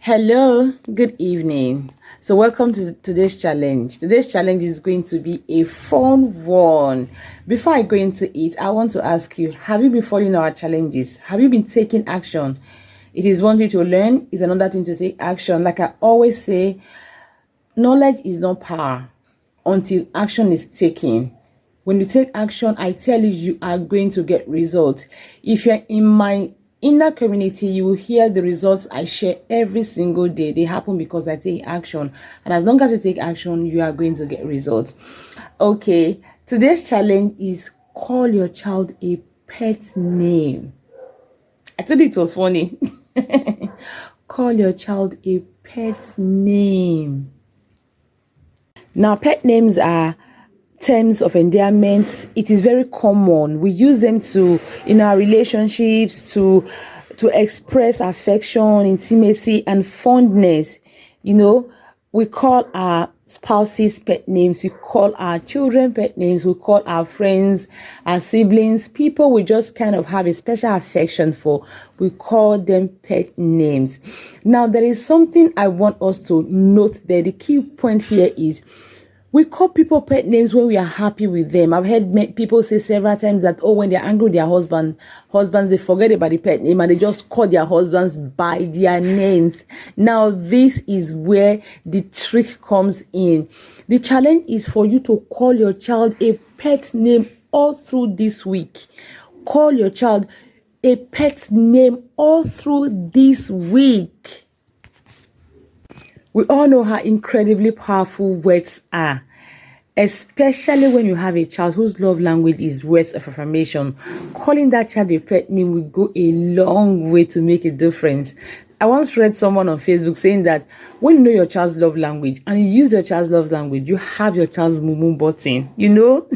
Hello, good evening. So welcome to today's challenge. Today's challenge is going to be a fun one. Before I go into it, I want to ask you, have you been following our challenges? Have you been taking action? It is one thing to learn, it's another thing to take action. Like I always say, knowledge is not power until action is taken. When you take action, I tell you, you are going to get results. If you're in my inner community, you will hear the results I share every single day. They happen because I take action. And as long as you take action, you are going to get results. Okay, today's challenge is call your child a pet name. I thought it was funny. Call your child a pet name. Now, pet names are terms of endearment. It is very common. We use them to in our relationships to express affection, intimacy, and fondness. You know, we call our spouses pet names, we call our children pet names, we call our friends, our siblings, people we just kind of have a special affection for, we call them pet names. Now, there is something I want us to note there. The key point here is we call people pet names when we are happy with them. I've heard people say several times that, oh, when they're angry with their husbands, they forget about the pet name and they just call their husbands by their names. Now, this is where the trick comes in. The challenge is for you to call your child a pet name all through this week. Call your child a pet name all through this week. We all know how incredibly powerful words are, especially when you have a child whose love language is words of affirmation. Calling that child a pet name will go a long way to make a difference. I once read someone on Facebook saying that when you know your child's love language and you use your child's love language, you have your child's mumu button, you know?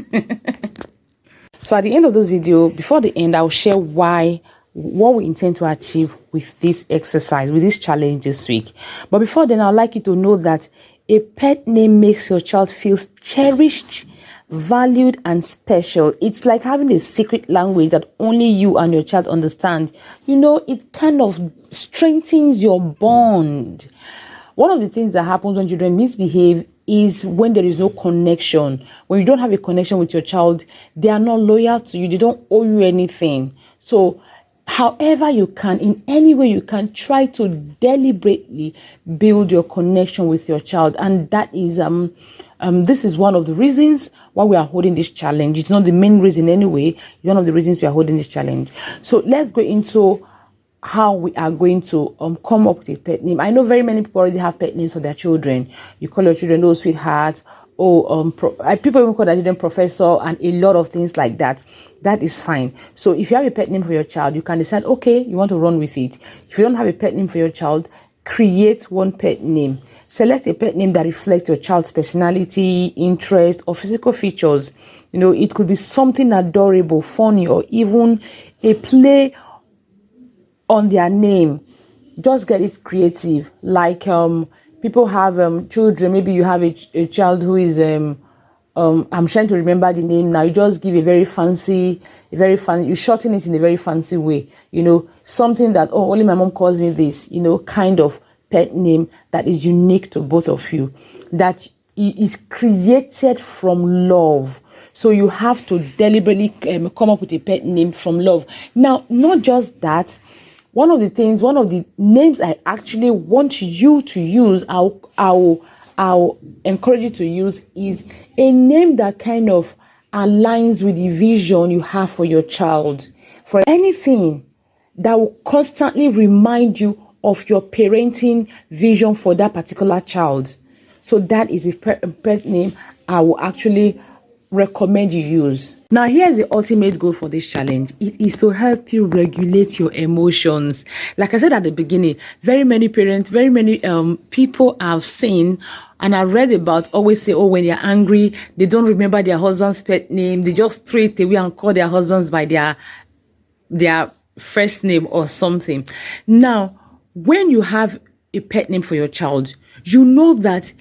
So at the end of this video, before the end, I'll share what we intend to achieve with this exercise, with this challenge this week. But before then, I'd like you to know that a pet name makes your child feel cherished, valued, and special. It's like having a secret language that only you and your child understand. You know, it kind of strengthens your bond. One of the things that happens when children misbehave is when there is no connection. When you don't have a connection with your child, they are not loyal to you. They don't owe you anything. So however you can, in any way you can, try to deliberately build your connection with your child. And that is this is one of the reasons why we are holding this challenge. It's not the main reason anyway. It's one of the reasons we are holding this challenge. So let's go into how we are going to come up with a pet name. I know very many people already have pet names for their children. You call your children, oh, sweetheart, people even call their children professor, and a lot of things like that. That is fine. So if you have a pet name for your child, you can decide, okay, you want to run with it. If you don't have a pet name for your child, create one pet name. Select a pet name that reflects your child's personality, interest, or physical features. You know, it could be something adorable, funny, or even a play on their name. Just get it creative. Like people have children. Maybe you have a child who is I'm trying to remember the name now. You just give a very fancy, you shorten it in a very fancy way. You know, something that, oh, only my mom calls me this, you know, kind of pet name that is unique to both of you. That is created from love. So you have to deliberately come up with a pet name from love. Now, not just that. One of the names I actually want you to use, I'll encourage you to use, is a name that kind of aligns with the vision you have for your child. For anything that will constantly remind you of your parenting vision for that particular child. So that is a pet name I will actually recommend you use. Now, here's the ultimate goal for this challenge. It is to help you regulate your emotions. Like I said at the beginning, very many parents, very many people I've seen and I read about always say, oh, when they're angry, they don't remember their husband's pet name. They just throw it away and call their husbands by their first name or something. Now, when you have a pet name for your child, you know that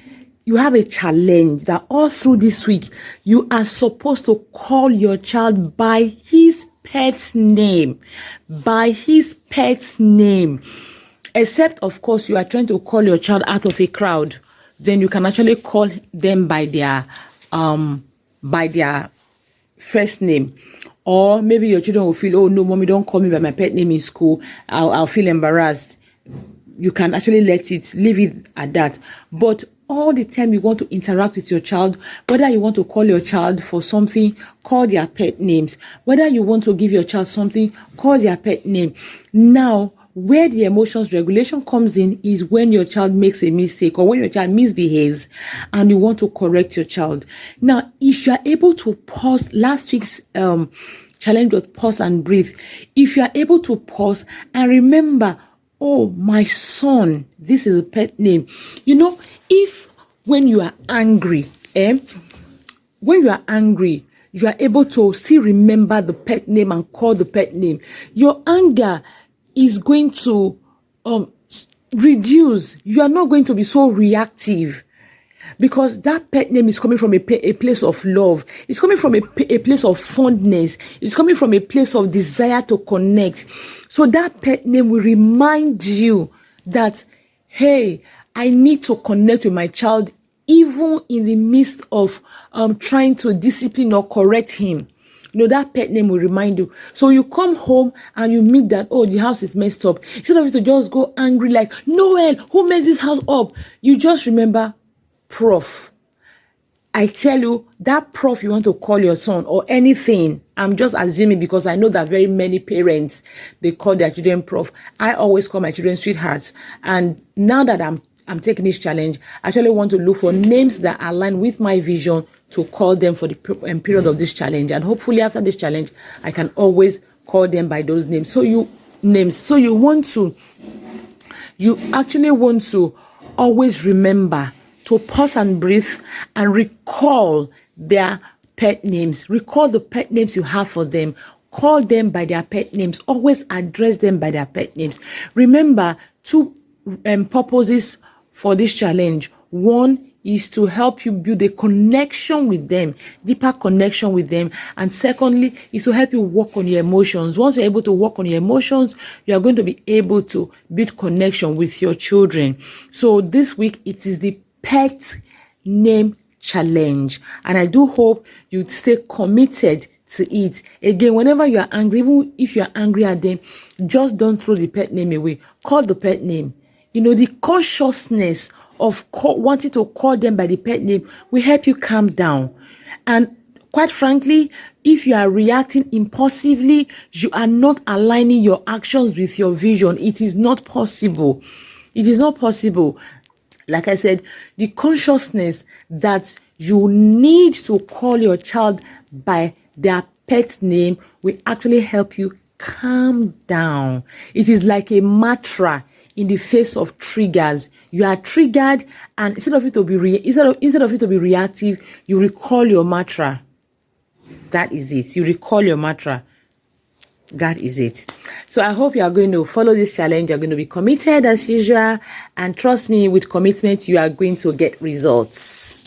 you have a challenge that all through this week, you are supposed to call your child by his pet name. By his pet name. Except, of course, you are trying to call your child out of a crowd, then you can actually call them by their first name. Or maybe your children will feel, oh no, mommy, don't call me by my pet name in school. I'll feel embarrassed. You can actually leave it at that. But all the time you want to interact with your child, whether you want to call your child for something, call their pet names. Whether you want to give your child something, call their pet name. Now, where the emotions regulation comes in is when your child makes a mistake or when your child misbehaves and you want to correct your child. Now, if you are able to pause, last week's challenge was pause and breathe. If you are able to pause and remember, oh, my son, this is a pet name. You know, if when you are angry, when you are angry, you are able to still remember the pet name and call the pet name, your anger is going to reduce. You are not going to be so reactive because that pet name is coming from a place of love. It's coming from a place of fondness. It's coming from a place of desire to connect. So that pet name will remind you that, hey, I need to connect with my child even in the midst of trying to discipline or correct him. You know, that pet name will remind you. So you come home and you meet that, oh, the house is messed up. Instead of you to just go angry like, Noel, who messed this house up? You just remember, Prof. I tell you, that prof you want to call your son or anything, I'm just assuming because I know that very many parents, they call their children prof. I always call my children sweethearts. And now that I'm taking this challenge, I actually want to look for names that align with my vision to call them for the period of this challenge. And hopefully after this challenge, I can always call them by those names. So you actually want to always remember to pause and breathe and recall their pet names. Recall the pet names you have for them. Call them by their pet names. Always address them by their pet names. Remember, two purposes for this challenge. One is to help you build a connection with them, deeper connection with them. And secondly, is to help you work on your emotions. Once you're able to work on your emotions, you are going to be able to build connection with your children. So this week, it is the pet name challenge. And I do hope you stay committed to it. Again, whenever you are angry, even if you are angry at them, just don't throw the pet name away. Call the pet name. You know, the consciousness of wanting to call them by the pet name will help you calm down. And quite frankly, if you are reacting impulsively, you are not aligning your actions with your vision. It is not possible. It is not possible. Like I said, the consciousness that you need to call your child by their pet name will actually help you calm down. It is like a mantra in the face of triggers. You are triggered, and instead of it to be reactive, you recall your mantra. That is it. You recall your mantra. That is it. So I hope you are going to follow this challenge. You're going to be committed as usual. And trust me, with commitment, you are going to get results.